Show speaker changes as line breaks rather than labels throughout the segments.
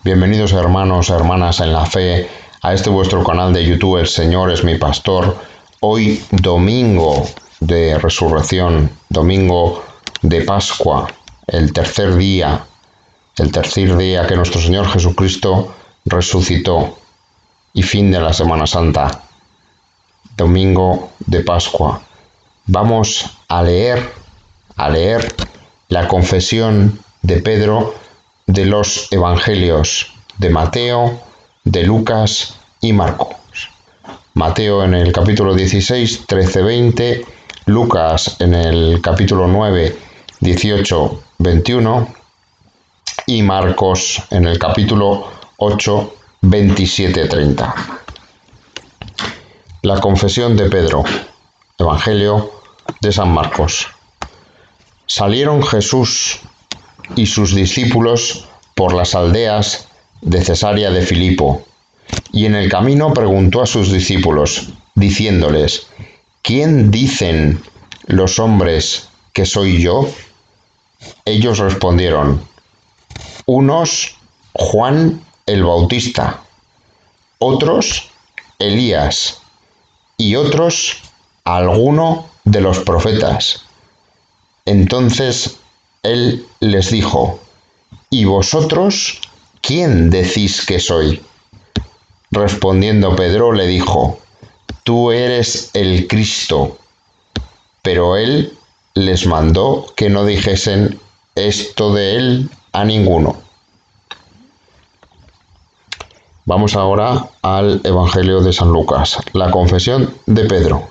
Bienvenidos hermanos, hermanas en la fe a este vuestro canal de YouTube, El Señor es mi pastor. Hoy domingo de resurrección, domingo de Pascua, el tercer día que nuestro Señor Jesucristo resucitó y fin de la Semana Santa, domingo de Pascua. Vamos a leer la confesión de Pedro de los Evangelios de Mateo, de Lucas y Marcos. Mateo en el capítulo 16, 13, 20, Lucas en el capítulo 9, 18, 21 y Marcos en el capítulo 8, 27, 30. La confesión de Pedro, Evangelio de San Marcos. Salieron Jesús y sus discípulos por las aldeas de Cesarea de Filipo, y en el camino preguntó a sus discípulos, diciéndoles: ¿Quién dicen los hombres que soy yo? Ellos respondieron: unos Juan el Bautista, otros Elías, y otros alguno de los profetas. Entonces él les dijo: ¿Y vosotros quién decís que soy? Respondiendo Pedro le dijo: Tú eres el Cristo. Pero él les mandó que no dijesen esto de él a ninguno. Vamos ahora al Evangelio de San Lucas, la confesión de Pedro.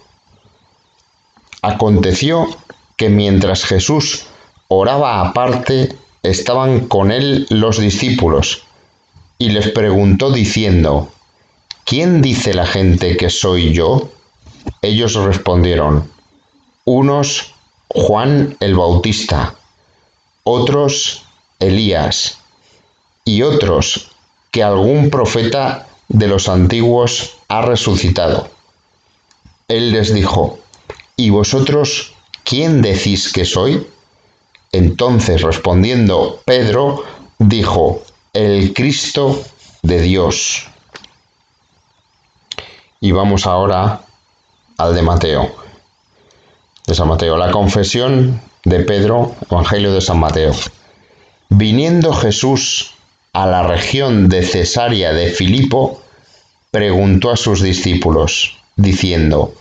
Aconteció que mientras Jesús oraba aparte, estaban con él los discípulos, y les preguntó diciendo: ¿Quién dice la gente que soy yo? Ellos respondieron: unos Juan el Bautista, otros Elías, y otros que algún profeta de los antiguos ha resucitado. Él les dijo: ¿Y vosotros quién decís que soy? Entonces, respondiendo Pedro, dijo: el Cristo de Dios. Y vamos ahora al de Mateo, de San Mateo, la confesión de Pedro, Evangelio de San Mateo. Viniendo Jesús a la región de Cesarea de Filipo, preguntó a sus discípulos, diciendo: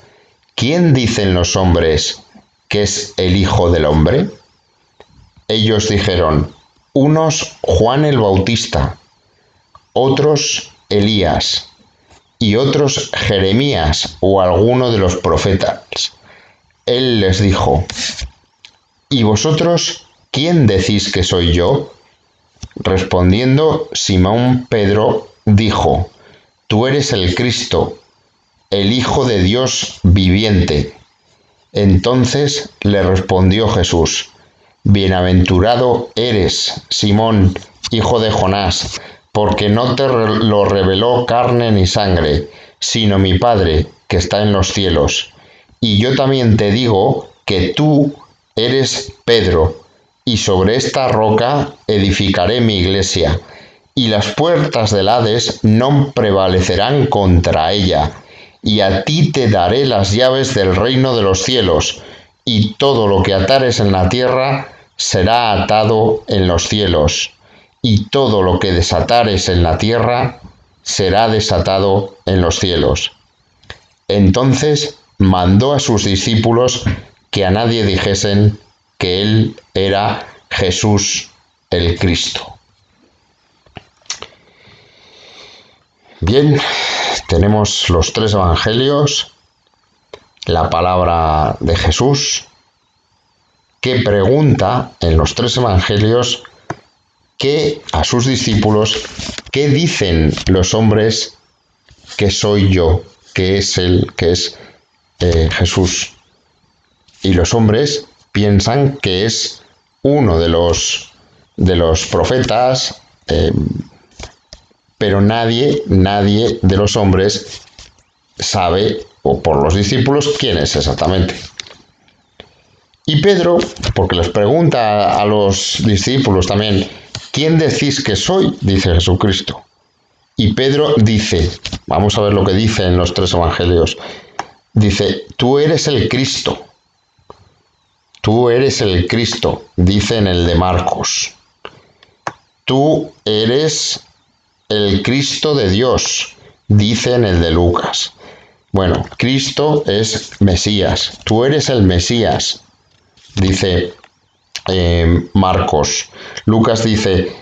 ¿Quién dicen los hombres que es el Hijo del Hombre? Ellos dijeron: unos Juan el Bautista, otros Elías, y otros Jeremías o alguno de los profetas. Él les dijo: ¿Y vosotros quién decís que soy yo? Respondiendo Simón Pedro dijo: Tú eres el Cristo, el Hijo de Dios viviente. Entonces le respondió Jesús: Bienaventurado eres, Simón, hijo de Jonás, porque no te lo reveló carne ni sangre, sino mi Padre que está en los cielos. Y yo también te digo que tú eres Pedro, y sobre esta roca edificaré mi iglesia, y las puertas del Hades no prevalecerán contra ella. Y a ti te daré las llaves del reino de los cielos, y todo lo que atares en la tierra será atado en los cielos, y todo lo que desatares en la tierra será desatado en los cielos. Entonces mandó a sus discípulos que a nadie dijesen que él era Jesús el Cristo. Bien, tenemos los tres evangelios, la palabra de Jesús, que pregunta en los tres evangelios que a sus discípulos: ¿qué dicen los hombres que soy yo? Que es Jesús. Y los hombres piensan que es uno de los profetas, pero nadie de los hombres sabe, o por los discípulos, quién es exactamente. Y Pedro, porque les pregunta a los discípulos también, ¿quién decís que soy? Dice Jesucristo. Y Pedro dice, vamos a ver lo que dice en los 3 evangelios, dice, tú eres el Cristo. Tú eres el Cristo, dice en el de Marcos. Tú eres el Cristo de Dios, dice en el de Lucas. Bueno, Cristo es Mesías. Tú eres el Mesías, dice Marcos. Lucas dice,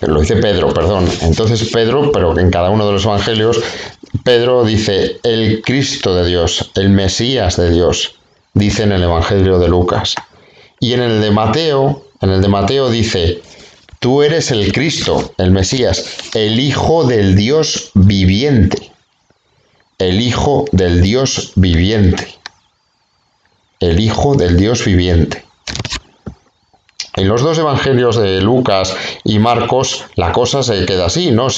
lo dice Pedro, perdón. Entonces Pedro, pero en cada uno de los evangelios, Pedro dice el Cristo de Dios, el Mesías de Dios, dice en el evangelio de Lucas. Y en el de Mateo dice, tú eres el Cristo, el Mesías, el Hijo del Dios viviente. El Hijo del Dios viviente. El Hijo del Dios viviente. En los 2 evangelios de Lucas y Marcos la cosa se queda así, no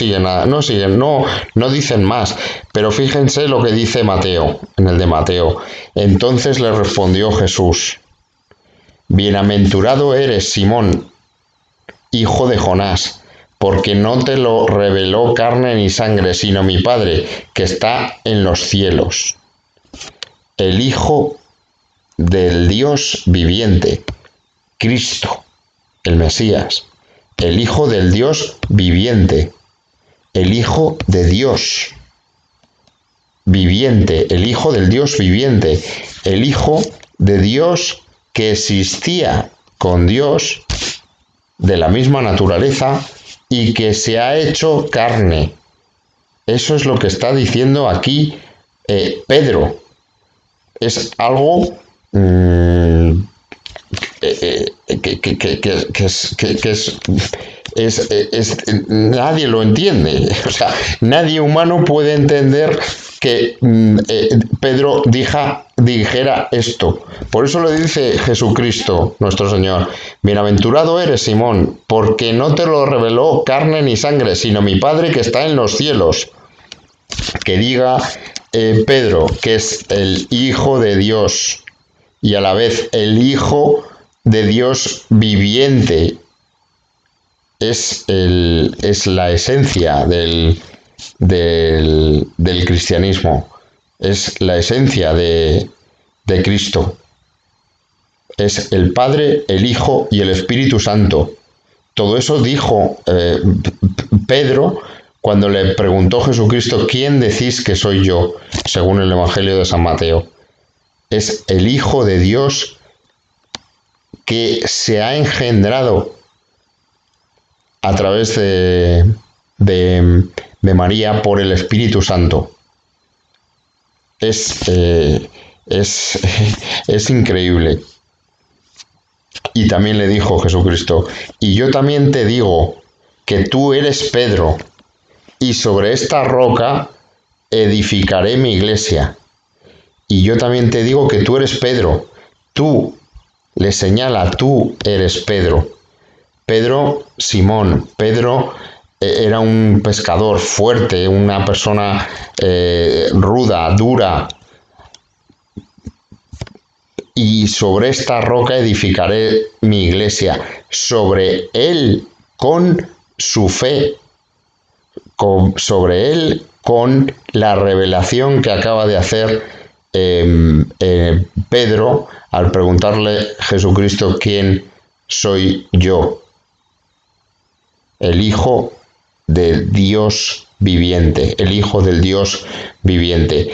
dicen más. Pero fíjense lo que dice Mateo, en el de Mateo. Entonces le respondió Jesús, bienaventurado eres, Simón, hijo de Jonás, porque no te lo reveló carne ni sangre, sino mi Padre, que está en los cielos. El Hijo del Dios viviente, Cristo, el Mesías, el Hijo del Dios viviente, el Hijo de Dios viviente, el Hijo del Dios viviente, el Hijo de Dios que existía con Dios de la misma naturaleza y que se ha hecho carne. Eso es lo que está diciendo aquí Pedro. Es algo nadie lo entiende. O sea, nadie humano puede entender que Pedro dijera esto. Por eso le dice Jesucristo, nuestro Señor, bienaventurado eres, Simón, porque no te lo reveló carne ni sangre, sino mi Padre que está en los cielos. Que diga Pedro que es el Hijo de Dios y a la vez el Hijo de Dios viviente, es la esencia del cristianismo, es la esencia de Cristo. Es el Padre, el Hijo y el Espíritu Santo. Todo eso dijo Pedro cuando le preguntó Jesucristo, ¿quién decís que soy yo? Según el Evangelio de San Mateo. Es el Hijo de Dios que se ha engendrado a través de María por el Espíritu Santo. Es increíble. Y también le dijo Jesucristo, y yo también te digo que tú eres Pedro, y sobre esta roca edificaré mi iglesia. Y yo también te digo que tú eres Pedro. Tú, le señala, tú eres Pedro. Pedro, Simón. Pedro era un pescador fuerte, una persona ruda, dura. Y sobre esta roca edificaré mi iglesia. Sobre él, con su fe. Sobre él, con la revelación que acaba de hacer Pedro al preguntarle Jesucristo quién soy yo. El Hijo de Dios viviente, el Hijo del Dios viviente.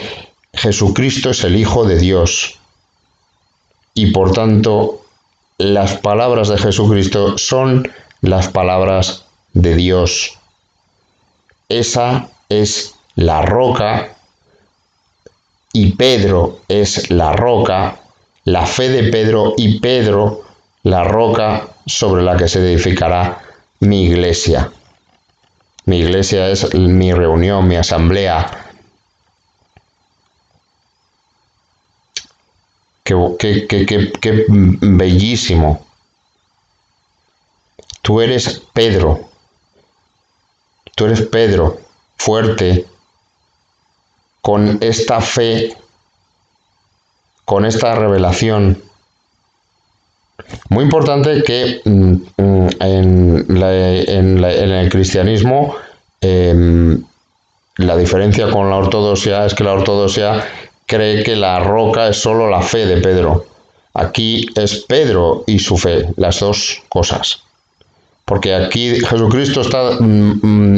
Jesucristo es el Hijo de Dios. Y por tanto, las palabras de Jesucristo son las palabras de Dios. Esa es la roca y Pedro es la roca, la fe de Pedro y Pedro la roca sobre la que se edificará mi iglesia. Mi iglesia es mi reunión, mi asamblea. Qué bellísimo. Tú eres Pedro. Tú eres Pedro, fuerte, con esta fe, con esta revelación, Muy importante que en el cristianismo la diferencia con la ortodoxia es que la ortodoxia cree que la roca es solo la fe de Pedro. Aquí es Pedro y su fe, las dos cosas. Porque aquí Jesucristo está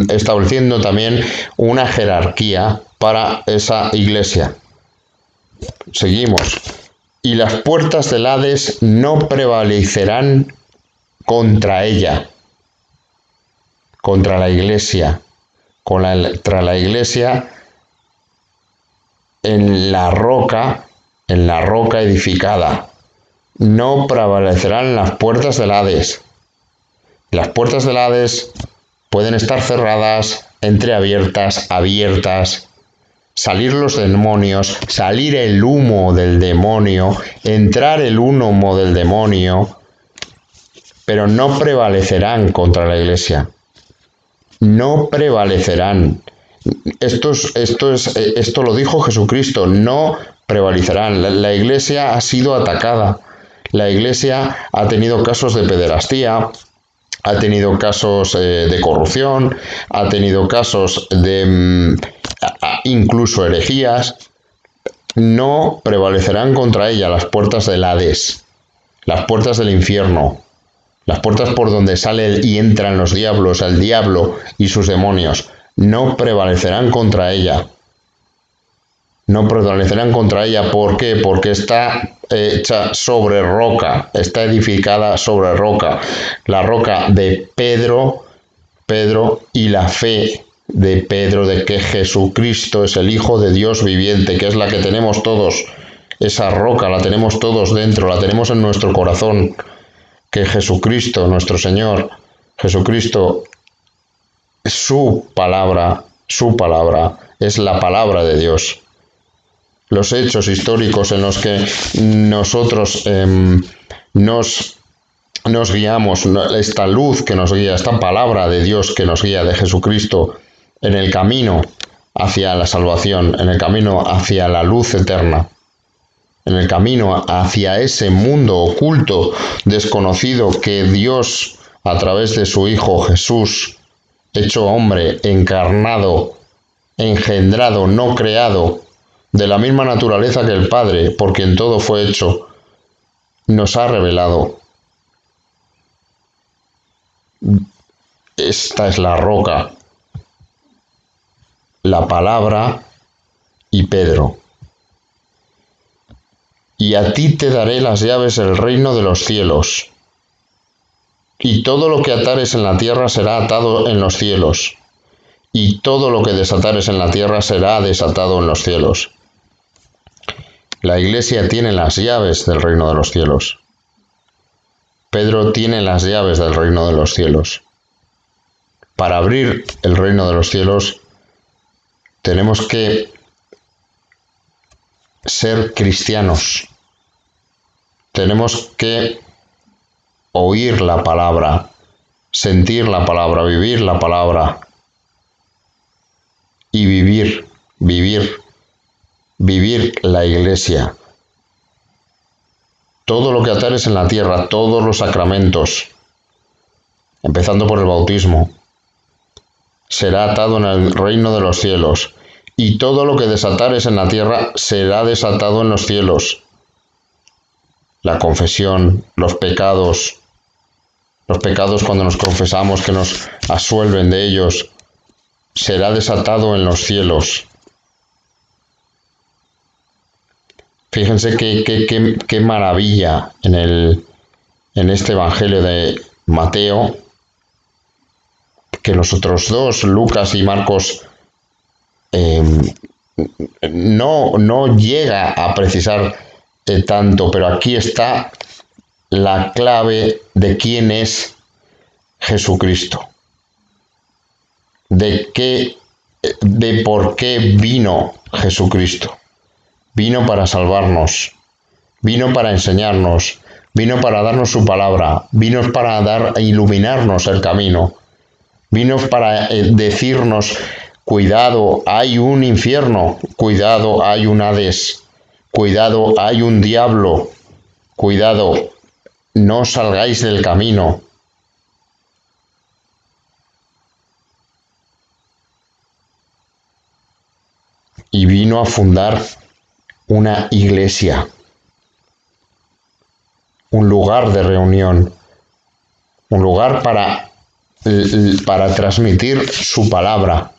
estableciendo también una jerarquía para esa iglesia. Seguimos. Y las puertas del Hades no prevalecerán contra ella, contra la iglesia, contra la iglesia en la roca edificada. No prevalecerán las puertas del Hades. Las puertas del Hades pueden estar cerradas, entreabiertas, abiertas, salir los demonios, salir el humo del demonio, entrar el humo del demonio, pero no prevalecerán contra la iglesia. No prevalecerán. Esto lo dijo Jesucristo, no prevalecerán. La iglesia ha sido atacada. La iglesia ha tenido casos de pederastía, ha tenido casos de corrupción, ha tenido casos de incluso herejías. No prevalecerán contra ella las puertas del Hades, las puertas del infierno, las puertas por donde salen y entran los diablos, el diablo y sus demonios. No prevalecerán contra ella. No prevalecerán contra ella. ¿Por qué? Porque está hecha sobre roca, está edificada sobre roca. La roca de Pedro y la fe de Pedro de que Jesucristo es el Hijo de Dios viviente, que es la que tenemos todos. Esa roca la tenemos todos dentro, la tenemos en nuestro corazón. Que Jesucristo, nuestro Señor, Jesucristo, su palabra es la palabra de Dios. Los hechos históricos en los que nosotros nos guiamos, esta luz que nos guía, esta palabra de Dios que nos guía de Jesucristo en el camino hacia la salvación, en el camino hacia la luz eterna, en el camino hacia ese mundo oculto, desconocido, que Dios, a través de su Hijo Jesús, hecho hombre, encarnado, engendrado, no creado, de la misma naturaleza que el Padre, por quien todo fue hecho, nos ha revelado. Esta es la roca, la palabra y Pedro. Y a ti te daré las llaves del reino de los cielos. Y todo lo que atares en la tierra será atado en los cielos. Y todo lo que desatares en la tierra será desatado en los cielos. La iglesia tiene las llaves del reino de los cielos. Pedro tiene las llaves del reino de los cielos. Para abrir el reino de los cielos tenemos que ser cristianos. Tenemos que oír la palabra, sentir la palabra, vivir la palabra y vivir la iglesia. Todo lo que atares en la tierra, todos los sacramentos, empezando por el bautismo, será atado en el reino de los cielos, y todo lo que desatares en la tierra será desatado en los cielos. La confesión, los pecados cuando nos confesamos, que nos absuelven de ellos, será desatado en los cielos. Fíjense qué maravilla en este Evangelio de Mateo, que los otros dos, Lucas y Marcos, no llega a precisar tanto, pero aquí está la clave de quién es Jesucristo, de por qué vino Jesucristo. Vino para salvarnos, vino para enseñarnos, vino para darnos su palabra, vino para iluminarnos el camino, vino para decirnos: cuidado, hay un infierno, cuidado, hay un Hades, cuidado, hay un diablo, cuidado, no os salgáis del camino. Y vino a fundar una iglesia, un lugar de reunión, un lugar para transmitir su palabra,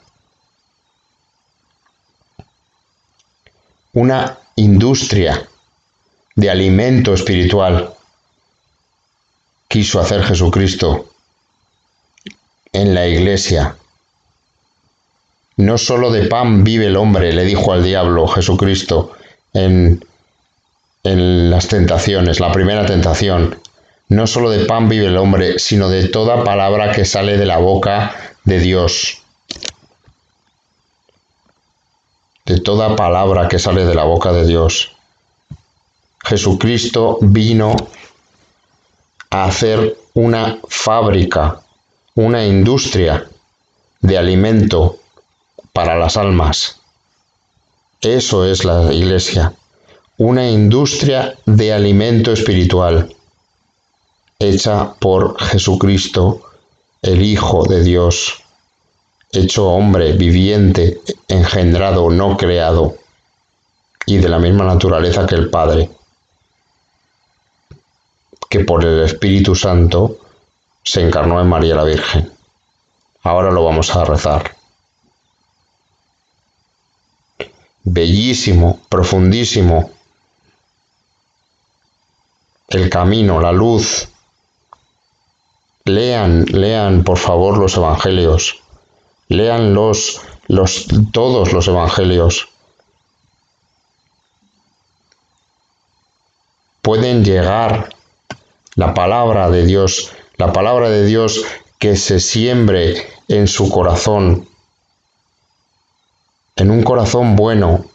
una industria de alimento espiritual quiso hacer Jesucristo en la iglesia. No solo de pan vive el hombre, le dijo al diablo Jesucristo en las tentaciones, la primera tentación. No solo de pan vive el hombre, sino de toda palabra que sale de la boca de Dios. De toda palabra que sale de la boca de Dios. Jesucristo vino a hacer una fábrica, una industria de alimento para las almas. Eso es la iglesia, una industria de alimento espiritual, hecha por Jesucristo, el Hijo de Dios, hecho hombre, viviente, engendrado, no creado, y de la misma naturaleza que el Padre, que por el Espíritu Santo se encarnó en María la Virgen. Ahora lo vamos a rezar. Bellísimo, profundísimo, el camino, la luz. Lean por favor los evangelios, lean todos los evangelios. Pueden llegar la palabra de Dios que se siembre en su corazón, en un corazón bueno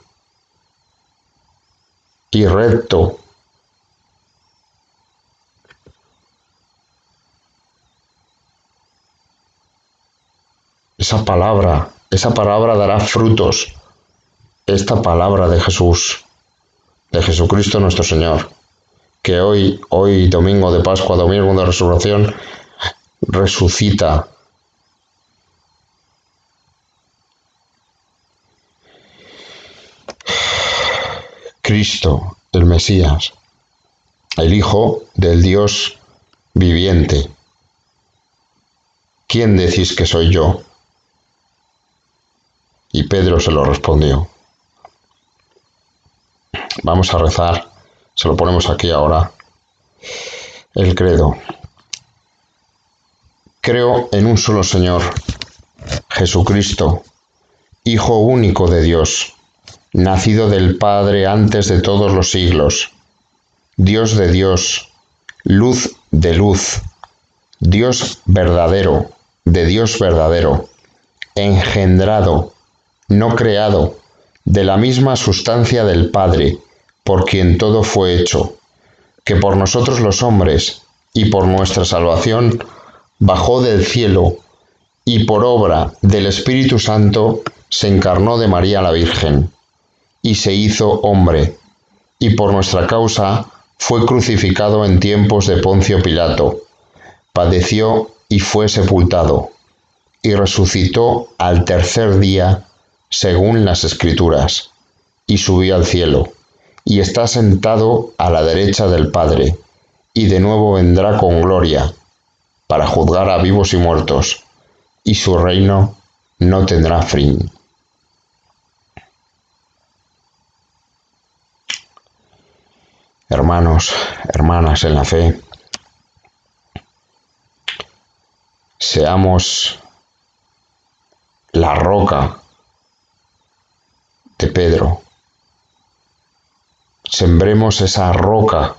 y recto. Esa palabra dará frutos. Esta palabra de Jesús, de Jesucristo nuestro Señor, que hoy domingo de Pascua, domingo de Resurrección, resucita. Cristo, el Mesías, el Hijo del Dios viviente. ¿Quién decís que soy yo? Y Pedro se lo respondió. Vamos a rezar, se lo ponemos aquí ahora. El credo. Creo en un solo Señor, Jesucristo, Hijo único de Dios, nacido del Padre antes de todos los siglos, Dios de Dios, luz de luz, Dios verdadero, de Dios verdadero, engendrado, no creado, de la misma sustancia del Padre, por quien todo fue hecho, que por nosotros los hombres y por nuestra salvación bajó del cielo y por obra del Espíritu Santo se encarnó de María la Virgen y se hizo hombre, y por nuestra causa fue crucificado en tiempos de Poncio Pilato, padeció y fue sepultado, y resucitó al tercer día según las Escrituras, y subió al cielo, y está sentado a la derecha del Padre, y de nuevo vendrá con gloria, para juzgar a vivos y muertos, y su reino no tendrá fin. Hermanos, hermanas en la fe, seamos la roca de Pedro. Sembremos esa roca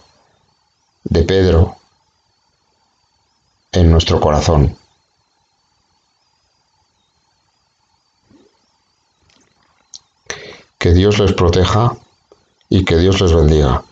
de Pedro en nuestro corazón. Que Dios les proteja y que Dios les bendiga.